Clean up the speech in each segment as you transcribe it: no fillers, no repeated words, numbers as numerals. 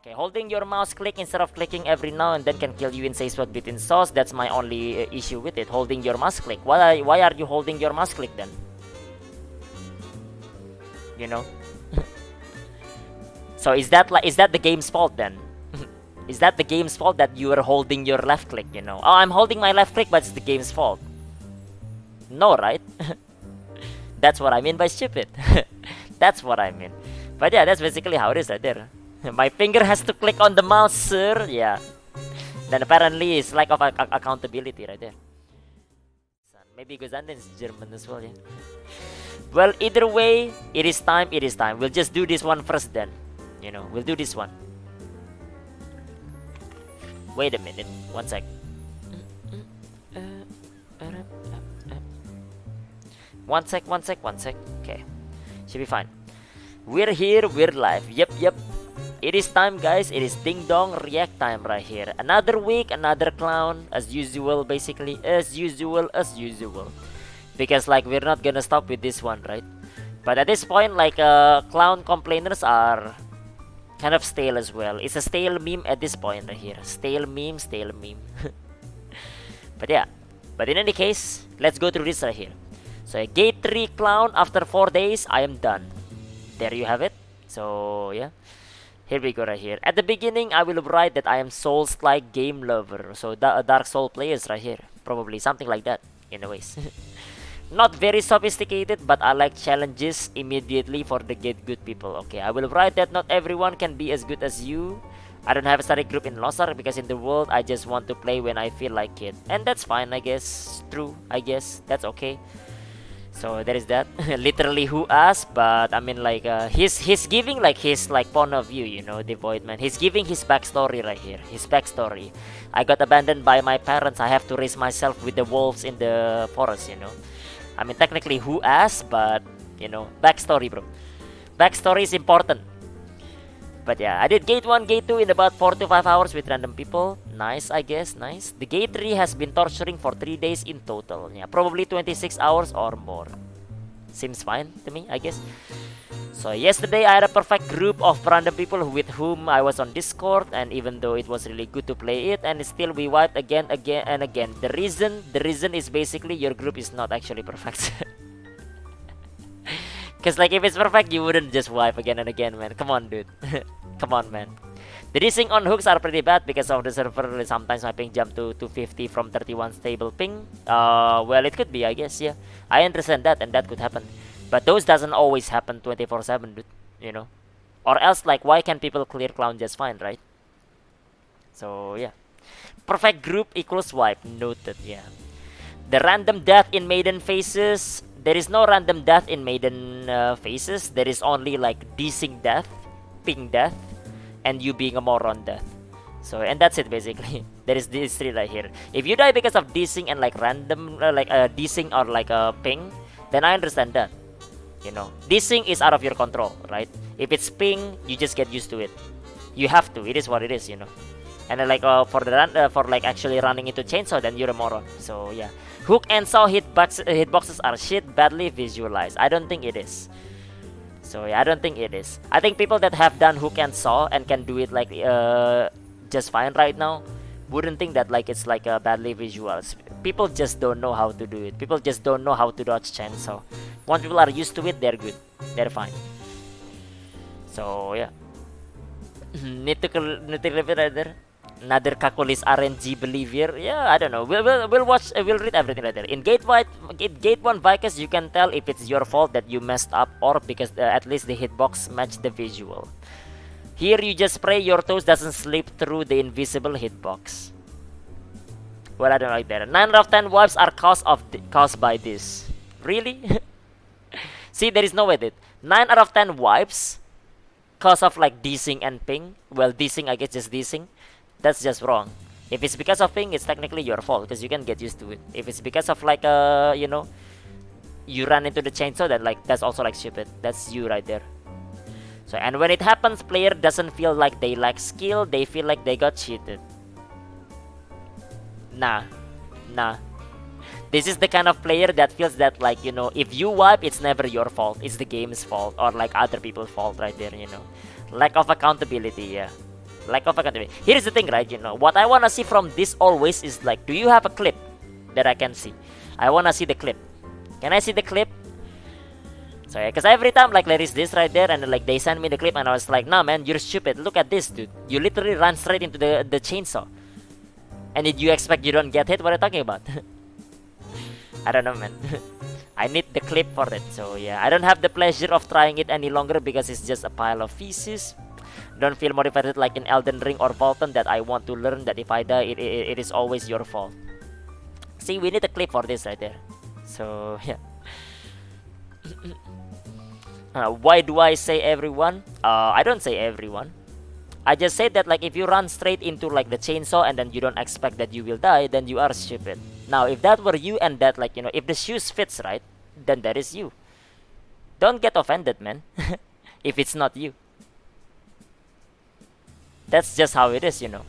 Okay, holding your mouse click instead of clicking every now and then can kill you in spot between saws. That's my only issue with it. Holding your mouse click. Why are you holding your mouse click then? You know. So is that the game's fault then? Is that the game's fault that you are holding your left click? You know. Oh, I'm holding my left click, but it's the game's fault. No, right? That's what I mean by stupid. That's what I mean. But yeah, that's basically how it is right there. My finger has to click on the mouse, sir. Yeah. Then apparently it's lack of accountability right there. Maybe Gozanten is German as well, yeah. Well, either way, it is time, it is time. We'll just do this one first then. You know, we'll do this one. Wait a minute. One sec. One sec. Okay. Should be fine. We're here, we're live. Yep. It is time, guys. It is ding dong react time right here. Another week, another clown, as usual, basically. As usual. Because, like, we're not gonna stop with this one, right? But at this point, like, clown complainers are kind of stale as well. It's a stale meme at this point right here. Stale meme. But yeah. But in any case, let's go through this right here. So, Gate 3 clown, after 4 days, I am done. There you have it. So, yeah. Here we go right here. At the beginning, I will write that I am Souls-like game lover. So, Dark Soul players right here. Probably something like that, in a ways. Not very sophisticated, but I like challenges immediately for the get good people. Okay, I will write that not everyone can be as good as you. I don't have a study group in Lost Ark because in the world, I just want to play when I feel like it. And that's fine, I guess. True, I guess. That's okay. So there is that. Literally who asked, but I mean like he's giving like his like point of view, you know, the Void Man. He's giving his backstory right here. His backstory. I got abandoned by my parents. I have to raise myself with the wolves in the forest, you know. I mean technically who asked, but you know, backstory, bro. Backstory is important. But yeah, I did Gate 1, Gate 2 in about 4 to 5 hours with random people. Nice, I guess, nice. The Gate 3 has been torturing for 3 days in total. Yeah, probably 26 hours or more. Seems fine to me, I guess. So yesterday I had a perfect group of random people with whom I was on Discord. And even though it was really good to play it, and still we wiped again. The reason is basically your group is not actually perfect. Because like if it's perfect, you wouldn't just wipe again and again, man. Come on, dude. Come on, man. The desync on hooks are pretty bad because of the server. Sometimes my ping jump to 250 from 31 stable ping. Well, it could be, I guess, yeah. I understand that, and that could happen. But those doesn't always happen 24/7, dude. You know? Or else, like, why can people clear clown just fine, right? So, yeah. Perfect group equals wipe. Noted, yeah. The random death in maiden phases. There is no random death in maiden phases. There is only like desync death, ping death, and you being a moron death. So, and that's it basically. There is these three right here. If you die because of desync and like random, desync or like a ping, then I understand that. You know, desync is out of your control, right? If it's ping, you just get used to it. You have to. It is what it is, you know. And then like for like actually running into chainsaw, then you're a moron. So yeah. Hook and saw hitboxes are shit, badly visualized. I don't think it is. So yeah, I don't think it is. I think people that have done hook and saw and can do it like just fine right now wouldn't think that like it's like badly visualized. People just don't know how to do it. People just don't know how to dodge chainsaw. Once people are used to it, they're good. They're fine. So yeah. Need to clip it right there. Another Kakulis RNG believer. Yeah, I don't know. We'll watch. We'll read everything later. In Gate 1 Vicus, you can tell if it's your fault that you messed up or because at least the hitbox matched the visual. Here you just pray your toes doesn't slip through the invisible hitbox. Well, I don't like that. 9 out of 10 wipes are caused by this. Really? See, there is no edit. 9 out of 10 wipes cause of like desync and ping. Well, desync, I guess just desync. That's just wrong. If it's because of ping, it's technically your fault because you can get used to it. If it's because of like you know, you run into the chainsaw, then like that's also like stupid. That's you right there. So and when it happens, player doesn't feel like they lack skill. They feel like they got cheated. Nah. This is the kind of player that feels that like, you know, if you wipe, it's never your fault. It's the game's fault or like other people's fault right there, you know. Lack of accountability, yeah. Lack of accountability. Here's the thing, right? You know, what I wanna see from this always is like, do you have a clip that I can see? I wanna see the clip. Can I see the clip? So yeah, because every time like there is this right there, and then, like they send me the clip, and I was like, nah, man, you're stupid. Look at this, dude. You literally ran straight into the chainsaw. And did you expect you don't get hit? What are you talking about? I don't know, man. I need the clip for it. So yeah, I don't have the pleasure of trying it any longer because it's just a pile of feces. Don't feel motivated like in Elden Ring or Fulton that I want to learn that if I die, it is always your fault. See, we need a clip for this right there. So yeah. Why do I say everyone? I don't say everyone. I just say that like if you run straight into like the chainsaw and then you don't expect that you will die, then you are stupid. Now, if that were you and that like, you know, if the shoes fits right, then that is you. Don't get offended, man. If it's not you. That's just how it is, you know.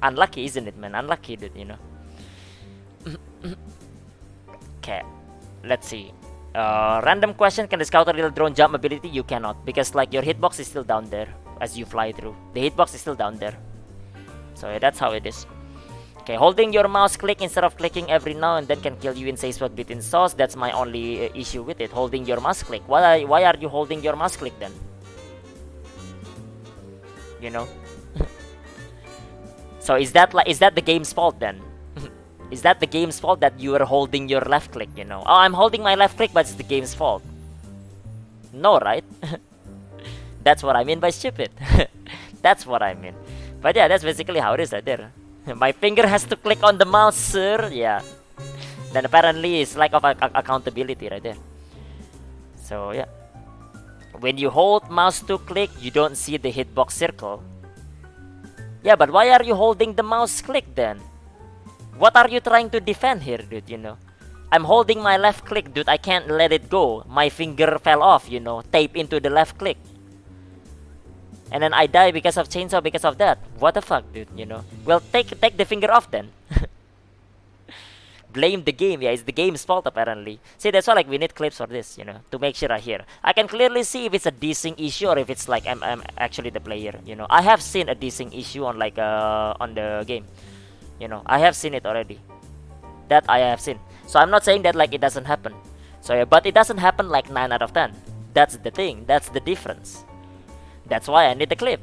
Unlucky, isn't it, man? Unlucky, dude, you know. Okay, let's see. Random question: can the scouter little drone jump ability? You cannot, because like your hitbox is still down there as you fly through. The hitbox is still down there. So yeah, that's how it is. Okay, holding your mouse click instead of clicking every now and then can kill you in safe spot between saws. That's my only issue with it. Holding your mouse click. Why are you holding your mouse click then? You know. So is that the game's fault then? Is that the game's fault that you are holding your left click, you know? Oh, I'm holding my left click, but it's the game's fault. No, right? That's what I mean by stupid. That's what I mean. But yeah, that's basically how it is right there. My finger has to click on the mouse, sir. Yeah. Then apparently it's lack of accountability right there. So yeah. When you hold mouse to click, you don't see the hitbox circle. Yeah, but why are you holding the mouse click then? What are you trying to defend here, dude, you know? I'm holding my left click, dude. I can't let it go. My finger fell off, you know. Tape into the left click. And then I die because of chainsaw because of that. What the fuck, dude, you know? Well, take the finger off then. Blame the game. Yeah, it's the game's fault apparently. See, that's why like we need clips for this, you know, to make sure I hear. I can clearly see if it's a desync issue or if it's like I'm actually the player, you know. I have seen a desync issue on like on the game. You know, I have seen it already. That I have seen. So I'm not saying that like it doesn't happen. So yeah, but it doesn't happen like 9 out of 10. That's the thing. That's the difference. That's why I need the clip.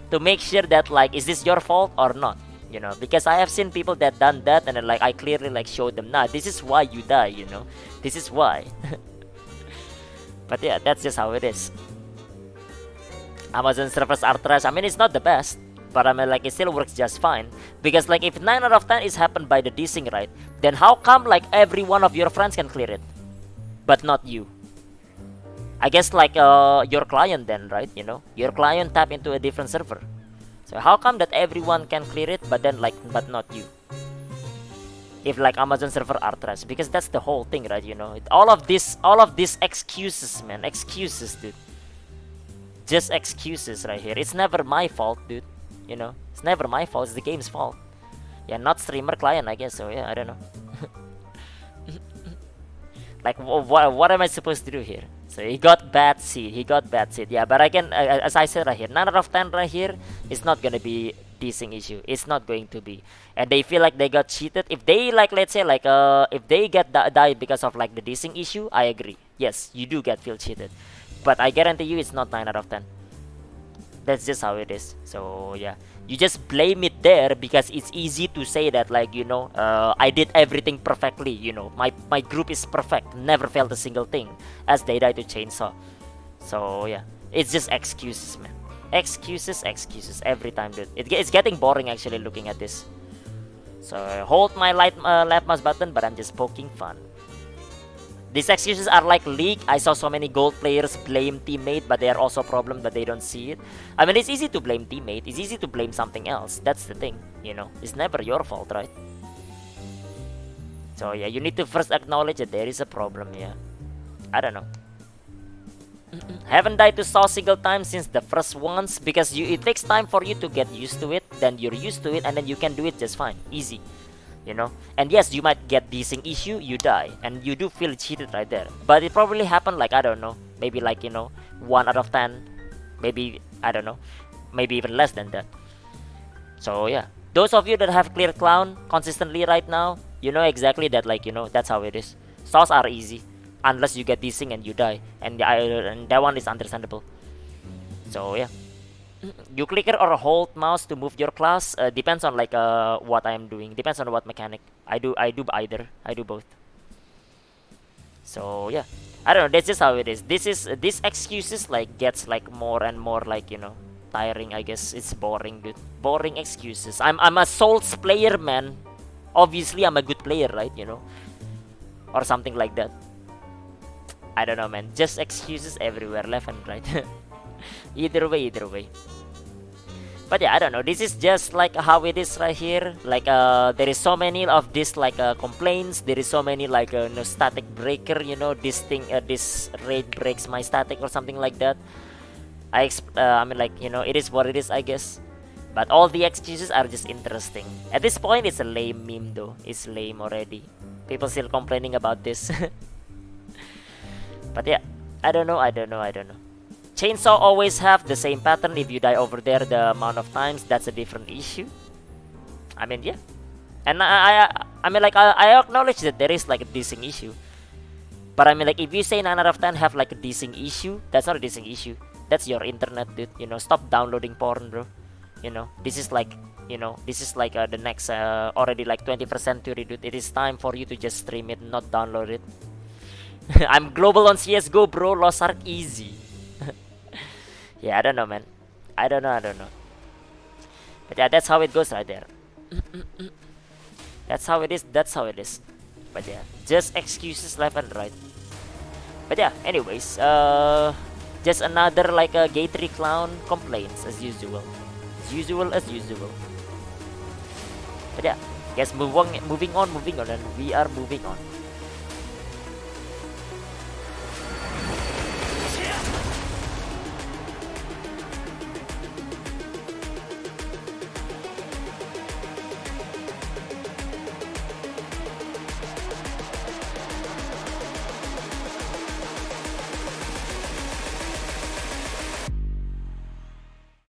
To make sure that like, is this your fault or not? You know, because I have seen people that done that and then like I clearly like showed them, nah, this is why you die, you know. This is why. But yeah, that's just how it is. Amazon servers are trash. I mean, it's not the best. But I mean, like, it still works just fine. Because, like, if 9 out of 10 is happened by the desync, right? Then how come, like, every one of your friends can clear it? But not you? I guess, like, your client then, right? You know? Your client tap into a different server. So, how come that everyone can clear it, but then, like, but not you? If, like, Amazon server are trash. Because that's the whole thing, right? You know? All of these excuses, man. Excuses, dude. Just excuses right here. It's never my fault, dude. You know, it's never my fault, it's the game's fault. Yeah, not streamer client, I guess. So yeah, I don't know. Like, what am I supposed to do here? So he got bad seed. Yeah, but again, as I said right here, 9 out of 10 right here is not gonna be desync issue. It's not going to be. And they feel like they got cheated. If they like, let's say like if they get died because of like the desync issue, I agree. Yes, you do feel cheated. But I guarantee you, it's not 9 out of 10. That's just how it is. So yeah, you just blame it there because it's easy to say that like, you know, I did everything perfectly, you know, my group is perfect, never failed a single thing, as they died to chainsaw. So yeah, it's just excuses, man. Excuses every time, dude. It's getting boring actually looking at this. So hold my left mouse button, but I'm just poking fun. These excuses are like leak. I saw so many gold players blame teammate, but they are also a problem that they don't see it. I mean, it's easy to blame teammate. It's easy to blame something else. That's the thing, you know. It's never your fault, right? So yeah, you need to first acknowledge that there is a problem, yeah. I don't know. Haven't died to saw single time since the first ones because it takes time for you to get used to it. Then you're used to it and then you can do it just fine. Easy. You know, and yes, you might get desync issue, you die, and you do feel cheated right there. But it probably happened like, I don't know, maybe like, you know, 1 out of 10, maybe, I don't know. maybe even less than that. So yeah, those of you that have clear clown consistently right now, you know exactly that, like, you know, that's how it is. Stalls are easy unless you get desync and you die, and that one is understandable. So yeah, you clicker or hold mouse to move your class. Depends on like what I am doing. Depends on what mechanic. I do either. I do both. So yeah, I don't know. That's just how it is. This excuses like gets like more and more like, you know, tiring. I guess it's boring, dude. Boring excuses. I'm a Souls player, man. Obviously, I'm a good player, right? You know, or something like that. I don't know, man. Just excuses everywhere, left and right. Either way, either way. But yeah, I don't know. This is just like how it is right here. Like there is so many of this like complaints. There is so many like no static breaker. You know, this thing, this raid breaks my static or something like that. I mean, like, you know, it is what it is, I guess. But all the excuses are just interesting. At this point, it's a lame meme though. It's lame already. People still complaining about this. But yeah, I don't know. I don't know. I don't know. Chainsaw always have the same pattern. If you die over there the amount of times, that's a different issue. I mean, yeah. And I mean, like, I acknowledge that there is like a desync issue. But I mean, like, if you say 9 out of 10 have like a desync issue, that's not a desync issue. That's your internet, dude. You know, stop downloading porn, bro. You know, this is like, you know, this is like the next already like 21st century, dude. It is time for you to just stream it, not download it. I'm global on CS:GO, bro. Lost Ark easy. Yeah, I don't know, man. I don't know. I don't know. But yeah, that's how it goes right there. That's how it is. That's how it is. But yeah, just excuses left and right. But yeah, anyways, just another like a gate 3 clown complaints as usual. As usual, as usual. But yeah, guys, moving on, and we are moving on.